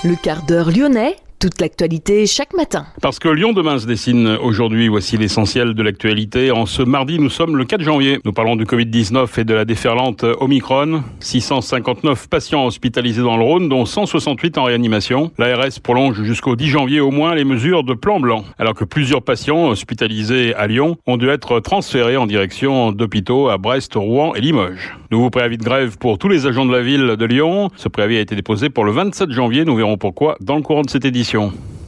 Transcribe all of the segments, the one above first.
Le quart d'heure lyonnais, toute l'actualité chaque matin. Parce que Lyon demain se dessine aujourd'hui, voici l'essentiel de l'actualité. En ce mardi, nous sommes le 4 janvier. Nous parlons du Covid-19 et de la déferlante Omicron. 659 patients hospitalisés dans le Rhône, dont 168 en réanimation. L'ARS prolonge jusqu'au 10 janvier au moins les mesures de plan blanc. Alors que plusieurs patients hospitalisés à Lyon ont dû être transférés en direction d'hôpitaux à Brest, Rouen et Limoges. Nouveau préavis de grève pour tous les agents de la ville de Lyon. Ce préavis a été déposé pour le 27 janvier. Nous verrons pourquoi dans le courant de cette édition.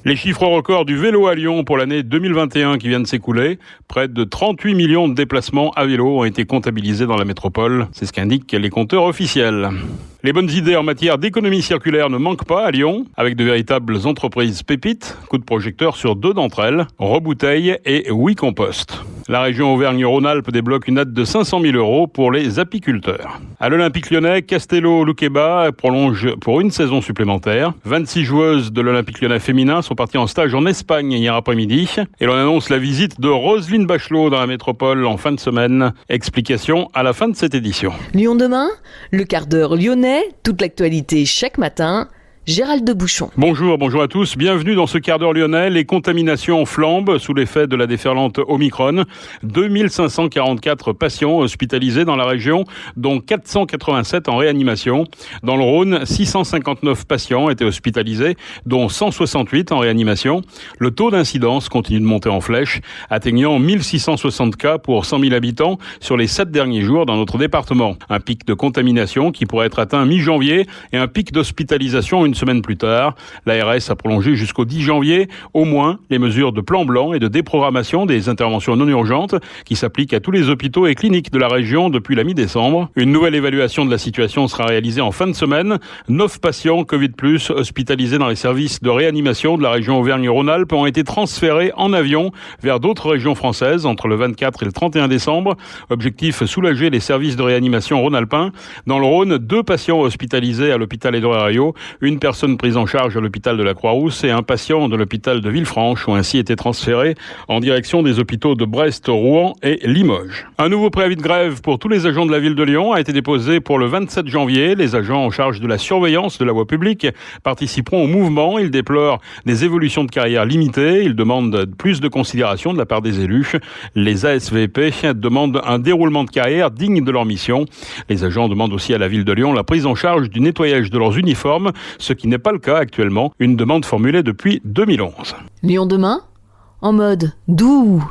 Les chiffres records du vélo à Lyon pour l'année 2021 qui vient de s'écouler. Près de 38 millions de déplacements à vélo ont été comptabilisés dans la métropole. C'est ce qu'indiquent les compteurs officiels. Les bonnes idées en matière d'économie circulaire ne manquent pas à Lyon, avec de véritables entreprises pépites. Coup de projecteur sur 2 d'entre elles, Rebouteille et WeCompost. La région Auvergne-Rhône-Alpes débloque une aide de 500 000 € pour les apiculteurs. À l'Olympique lyonnais, Castello Luqueba prolonge pour une saison supplémentaire. 26 joueuses de l'Olympique lyonnais féminin sont parties en stage en Espagne hier après-midi. Et l'on annonce la visite de Roselyne Bachelot dans la métropole en fin de semaine. Explication à la fin de cette édition. Lyon demain, le quart d'heure lyonnais, toute l'actualité chaque matin. Gérald de Bouchon. Bonjour à tous. Bienvenue dans ce quart d'heure lyonnais. Les contaminations flambent sous l'effet de la déferlante Omicron. 2544 patients hospitalisés dans la région, dont 487 en réanimation. Dans le Rhône, 659 patients étaient hospitalisés, dont 168 en réanimation. Le taux d'incidence continue de monter en flèche, atteignant 1660 cas pour 100 000 habitants sur les 7 derniers jours dans notre département. Un pic de contamination qui pourrait être atteint mi-janvier et un pic d'hospitalisation une semaine plus tard. L'ARS a prolongé jusqu'au 10 janvier, au moins, les mesures de plan blanc et de déprogrammation des interventions non urgentes qui s'appliquent à tous les hôpitaux et cliniques de la région depuis la mi-décembre. Une nouvelle évaluation de la situation sera réalisée en fin de semaine. 9 patients Covid+, hospitalisés dans les services de réanimation de la région Auvergne-Rhône-Alpes ont été transférés en avion vers d'autres régions françaises entre le 24 et le 31 décembre. Objectif, soulager les services de réanimation rhône-alpins. Dans le Rhône, 2 patients hospitalisés à l'hôpital Édouard Herriot, une personne prise en charge à l'hôpital de la Croix-Rousse et un patient de l'hôpital de Villefranche ont ainsi été transférés en direction des hôpitaux de Brest, Rouen et Limoges. Un nouveau préavis de grève pour tous les agents de la ville de Lyon a été déposé pour le 27 janvier. Les agents en charge de la surveillance de la voie publique participeront au mouvement. Ils déplorent des évolutions de carrière limitées. Ils demandent plus de considération de la part des élus. Les ASVP demandent un déroulement de carrière digne de leur mission. Les agents demandent aussi à la ville de Lyon la prise en charge du nettoyage de leurs uniformes, ce qui n'est pas le cas actuellement, une demande formulée depuis 2011. Lyon demain, en mode doux.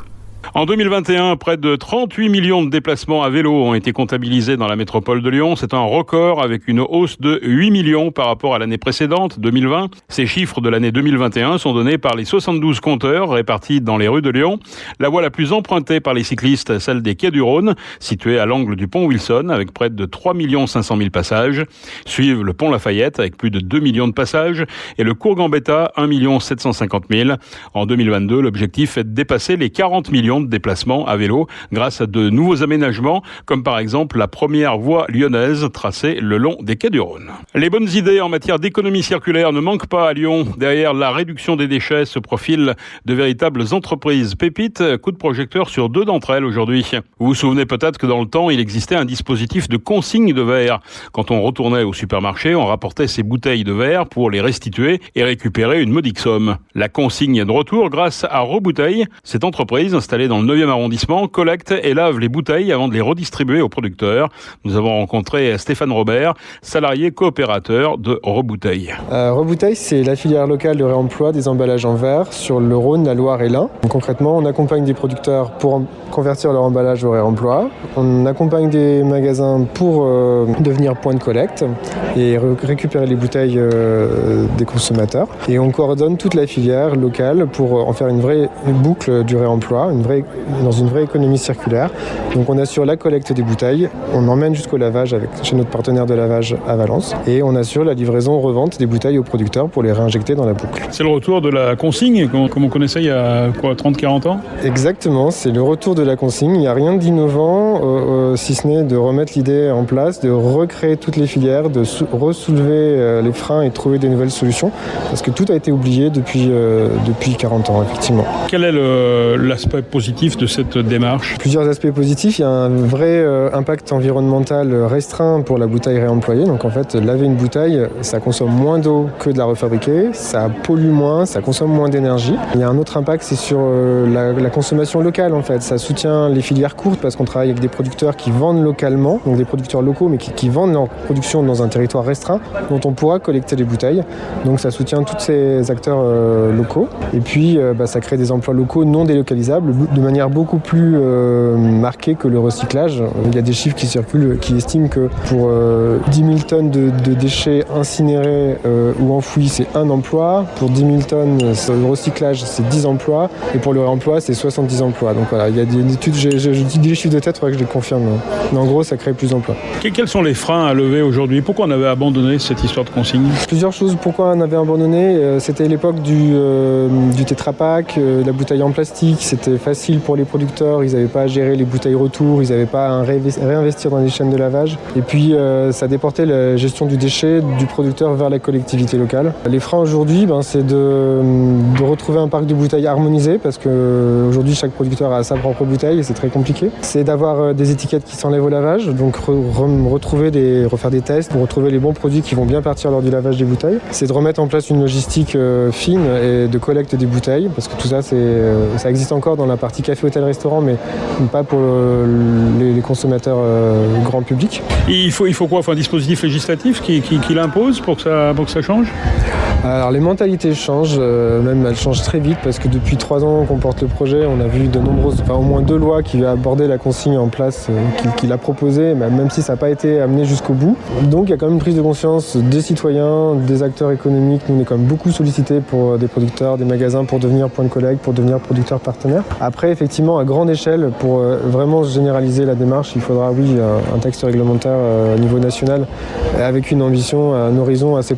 En 2021, près de 38 millions de déplacements à vélo ont été comptabilisés dans la métropole de Lyon. C'est un record avec une hausse de 8 millions par rapport à l'année précédente, 2020. Ces chiffres de l'année 2021 sont donnés par les 72 compteurs répartis dans les rues de Lyon. La voie la plus empruntée par les cyclistes, celle des quais du Rhône, située à l'angle du pont Wilson, avec près de 3 500 000 passages. Suivent le pont Lafayette, avec plus de 2 millions de passages, et le cours Gambetta, 1 750 000. En 2022, l'objectif est de dépasser les 40 millions de déplacements à vélo grâce à de nouveaux aménagements, comme par exemple la première voie lyonnaise tracée le long des quais du Rhône. Les bonnes idées en matière d'économie circulaire ne manquent pas à Lyon. Derrière la réduction des déchets se profilent de véritables entreprises pépites. Coup de projecteur sur 2 d'entre elles aujourd'hui. Vous vous souvenez peut-être que dans le temps, il existait un dispositif de consigne de verre. Quand on retournait au supermarché, on rapportait ses bouteilles de verre pour les restituer et récupérer une modique somme. La consigne est de retour grâce à Rebouteille. Cette entreprise installée dans le 9e arrondissement collecte et lave les bouteilles avant de les redistribuer aux producteurs. Nous avons rencontré Stéphane Robert, salarié coopérateur de Rebouteille. Rebouteille, c'est la filière locale de réemploi des emballages en verre sur le Rhône, la Loire et l'Ain. Concrètement, on accompagne des producteurs pour convertir leur emballage au réemploi. On accompagne des magasins pour devenir point de collecte et récupérer les bouteilles des consommateurs. Et on coordonne toute la filière locale pour en faire une vraie boucle du réemploi, dans une vraie économie circulaire. Donc on assure la collecte des bouteilles, on emmène jusqu'au lavage chez notre partenaire de lavage à Valence et on assure la livraison-revente des bouteilles aux producteurs pour les réinjecter dans la boucle. C'est le retour de la consigne, comme on connaissait il y a 30-40 ans ? Exactement, c'est le retour de la consigne. Il n'y a rien d'innovant, si ce n'est de remettre l'idée en place, de recréer toutes les filières, de ressoulever les freins et trouver des nouvelles solutions, parce que tout a été oublié depuis 40 ans, effectivement. Quel est l'aspect positif positifs de cette démarche? Plusieurs aspects positifs. Il y a un vrai impact environnemental restreint pour la bouteille réemployée. Donc en fait, laver une bouteille, ça consomme moins d'eau que de la refabriquer, ça pollue moins, ça consomme moins d'énergie. Il y a un autre impact, c'est sur la consommation locale en fait. Ça soutient les filières courtes parce qu'on travaille avec des producteurs qui vendent localement, donc des producteurs locaux mais qui vendent leur production dans un territoire restreint dont on pourra collecter les bouteilles. Donc ça soutient tous ces acteurs locaux. Et puis ça crée des emplois locaux non délocalisables de manière beaucoup plus marquée que le recyclage. Il y a des chiffres qui circulent qui estiment que pour 10 000 tonnes de déchets incinérés ou enfouis, c'est un emploi. Pour 10 000 tonnes, le recyclage, c'est 10 emplois. Et pour le réemploi, c'est 70 emplois. Donc voilà, il y a des études, je dis des chiffres de tête, il faudrait que je les confirme. Mais en gros, ça crée plus d'emplois. Quels sont les freins à lever aujourd'hui? Pourquoi on avait abandonné cette histoire de consigne? Plusieurs choses. Pourquoi on avait abandonné? C'était l'époque du Tetra Pak, la bouteille en plastique. C'était facile pour les producteurs. Ils n'avaient pas à gérer les bouteilles retour. Ils n'avaient pas à réinvestir dans les chaînes de lavage. Et puis, ça déportait la gestion du déchet du producteur vers la collectivité locale. Les freins aujourd'hui, c'est de retrouver un parc de bouteilles harmonisé parce qu'aujourd'hui, chaque producteur a sa propre bouteille et c'est très compliqué. C'est d'avoir des étiquettes qui s'enlèvent au lavage, donc refaire des tests pour retrouver les bons produits qui vont bien partir lors du lavage des bouteilles. C'est de remettre en place une logistique fine et de collecte des bouteilles parce que tout ça, ça existe encore dans la partie café, hôtel, restaurant, mais pas pour les consommateurs grand public. Il faut quoi? Il faut un dispositif législatif qui l'impose pour que ça change? Alors les mentalités changent, même elles changent très vite parce que depuis 3 ans qu'on porte le projet, on a vu au moins 2 lois qui abordaient la consigne en place, qu'il a proposé, même si ça n'a pas été amené jusqu'au bout. Donc il y a quand même une prise de conscience des citoyens, des acteurs économiques. Nous on est quand même beaucoup sollicités pour des producteurs, des magasins pour devenir point de collecte, pour devenir producteurs partenaires. Après effectivement à grande échelle, pour vraiment généraliser la démarche, il faudra un texte réglementaire au niveau national avec une ambition, un horizon assez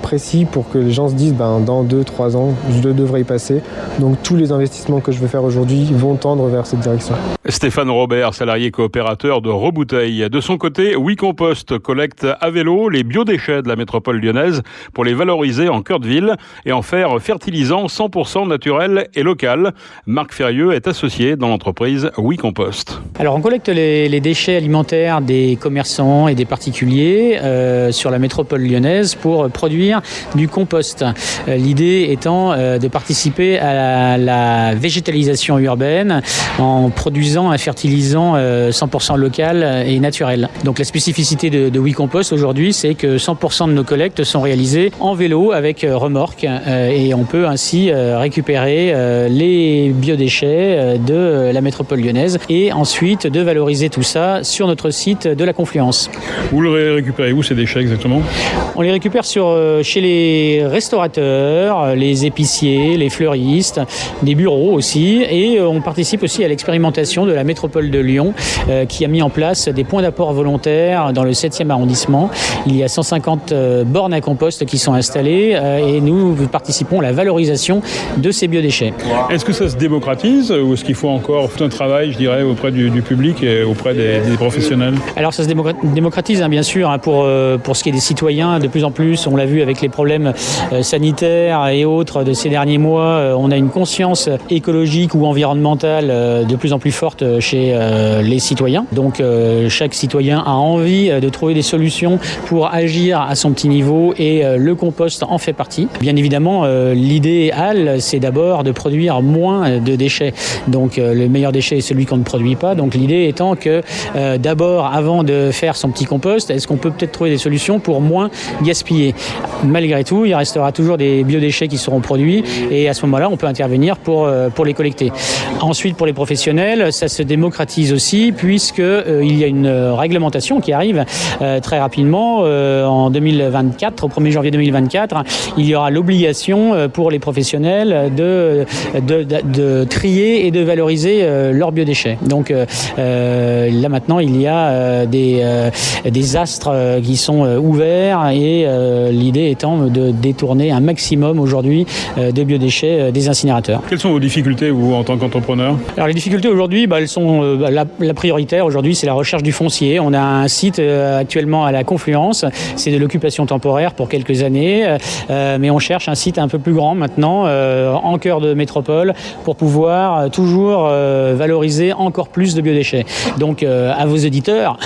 précis pour que les gens se disent dans 2-3 ans, je devrais y passer. Donc tous les investissements que je vais faire aujourd'hui vont tendre vers cette direction. Stéphane Robert, salarié coopérateur de Rebouteille. De son côté, WeCompost collecte à vélo les biodéchets de la métropole lyonnaise pour les valoriser en cœur de ville et en faire fertilisant 100% naturel et local. Marc Ferrieux est associé dans l'entreprise WeCompost. Alors on collecte les déchets alimentaires des commerçants et des particuliers sur la métropole lyonnaise pour produire du compost. L'idée étant de participer à la végétalisation urbaine en produisant un fertilisant 100% local et naturel. Donc la spécificité de WeCompost aujourd'hui, c'est que 100% de nos collectes sont réalisées en vélo avec remorque et on peut ainsi récupérer les biodéchets de la métropole lyonnaise et ensuite de valoriser tout ça sur notre site de la Confluence. Où le récupérez-vous ces déchets exactement? On les récupère chez les restaurateurs, les épiciers, les fleuristes, des bureaux aussi et on participe aussi à l'expérimentation de la métropole de Lyon qui a mis en place des points d'apport volontaires dans le 7e arrondissement. Il y a 150 bornes à compost qui sont installées et nous participons à la valorisation de ces biodéchets. Est-ce que ça se démocratise ou est-ce qu'il faut encore tout un travail, je dirais, auprès du public et auprès des professionnels? Alors ça se démocratise bien sûr pour ce qui est des citoyens. De plus en plus, on l'a vu avec les problèmes sanitaires et autres de ces derniers mois, on a une conscience écologique ou environnementale de plus en plus forte chez les citoyens. Donc chaque citoyen a envie de trouver des solutions pour agir à son petit niveau et le compost en fait partie. Bien évidemment, l'idéal, c'est d'abord de produire moins de déchets. Donc le meilleur déchet est celui qu'on ne produit pas. Donc l'idée étant que d'abord, avant de faire son petit compost, est-ce qu'on peut peut-être trouver des solutions pour moins gaspiller? Malgré tout, il restera toujours des biodéchets qui seront produits et à ce moment-là, on peut intervenir pour les collecter. Ensuite, pour les professionnels, ça se démocratise aussi puisqu'il y a une réglementation qui arrive très rapidement en 2024, au 1er janvier 2024. Il y aura l'obligation pour les professionnels de trier et de valoriser leurs biodéchets. Donc là maintenant, il y a des astres qui sont ouverts et l'idée étant de détourner un maximum aujourd'hui de biodéchets des incinérateurs. Quelles sont vos difficultés, vous, en tant qu'entrepreneur ? Alors les difficultés aujourd'hui, elles sont la prioritaire aujourd'hui, c'est la recherche du foncier. On a un site actuellement à la Confluence, c'est de l'occupation temporaire pour quelques années, mais on cherche un site un peu plus grand maintenant, en cœur de métropole, pour pouvoir toujours valoriser encore plus de biodéchets. Donc à vos auditeurs,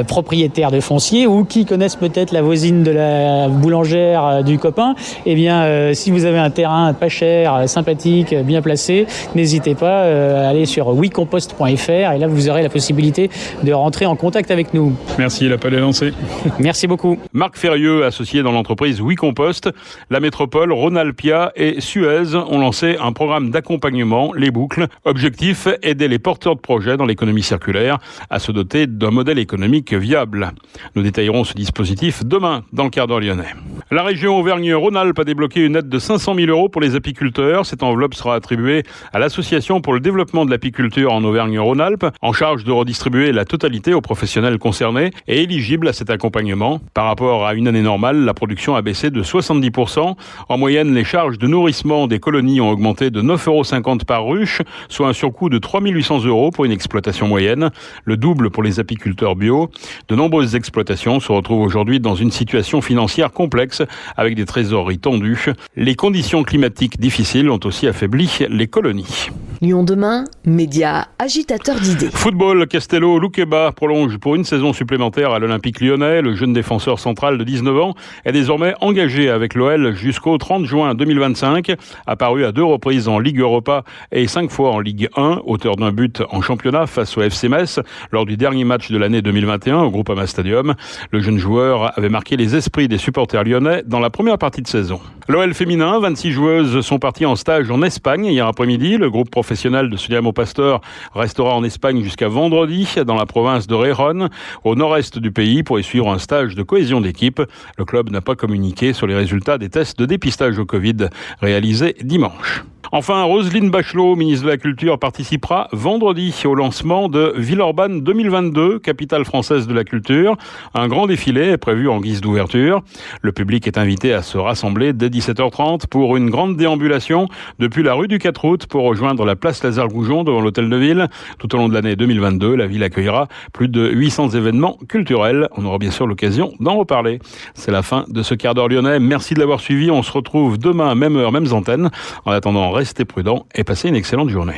propriétaires de foncier ou qui connaissent peut-être la voisine de la boulangère du copain, eh bien si vous avez un terrain pas cher, sympathique, bien placé, n'hésitez pas à aller sur wecompost.fr et là vous aurez la possibilité de rentrer en contact avec nous. Merci, l'appel est lancé. Merci beaucoup. Marc Ferrieux, associé dans l'entreprise WeCompost, la métropole, Rhône-Alpia et Suez ont lancé un programme d'accompagnement, Les Boucles. Objectif, aider les porteurs de projets dans l'économie circulaire à se doter d'un modèle économique viable. Nous détaillerons ce dispositif demain dans le quart d'heure lyonnais. La région Auvergne-Rhône-Alpes a débloqué une aide de 500 000 € pour les apiculteurs. Cette enveloppe sera attribuée à l'Association pour le développement de l'apiculture en Auvergne-Rhône-Alpes, en charge de redistribuer la totalité aux professionnels concernés et éligibles à cet accompagnement. Par rapport à une année normale, la production a baissé de 70%. En moyenne, les charges de nourrissement des colonies ont augmenté de 9,50 € par ruche, soit un surcoût de 3 800 € pour une exploitation moyenne, le double pour les apiculteurs bio. De nombreuses exploitations se retrouvent aujourd'hui dans une situation financière complexe avec des trésoreries tendues. Les conditions climatiques difficiles ont aussi affaibli les colonies. Lyon demain, média agitateur d'idées. Football, Castello Luqueba prolonge pour une saison supplémentaire à l'Olympique lyonnais. Le jeune défenseur central de 19 ans est désormais engagé avec l'OL jusqu'au 30 juin 2025. Apparu à 2 reprises en Ligue Europa et 5 fois en Ligue 1, auteur d'un but en championnat face au FC Metz lors du dernier match de l'année 2021 au Groupama Stadium. Le jeune joueur avait marqué les esprits des supporters lyonnais dans la première partie de saison. L'OL féminin, 26 joueuses sont parties en stage en Espagne hier après-midi. Le groupe professionnel de Suliamo Pasteur restera en Espagne jusqu'à vendredi dans la province de Rérone, au nord-est du pays, pour y suivre un stage de cohésion d'équipe. Le club n'a pas communiqué sur les résultats des tests de dépistage au Covid réalisés dimanche. Enfin, Roselyne Bachelot, ministre de la Culture, participera vendredi au lancement de Villeurbanne 2022, capitale française de la culture. Un grand défilé est prévu en guise d'ouverture. Le public est invité à se rassembler dès 17h30 pour une grande déambulation depuis la rue du 4 août pour rejoindre la place Lazare-Goujon devant l'hôtel de ville. Tout au long de l'année 2022, la ville accueillera plus de 800 événements culturels. On aura bien sûr l'occasion d'en reparler. C'est la fin de ce quart d'heure lyonnais. Merci de l'avoir suivi. On se retrouve demain, même heure, mêmes antennes. En attendant, restez prudents et passez une excellente journée.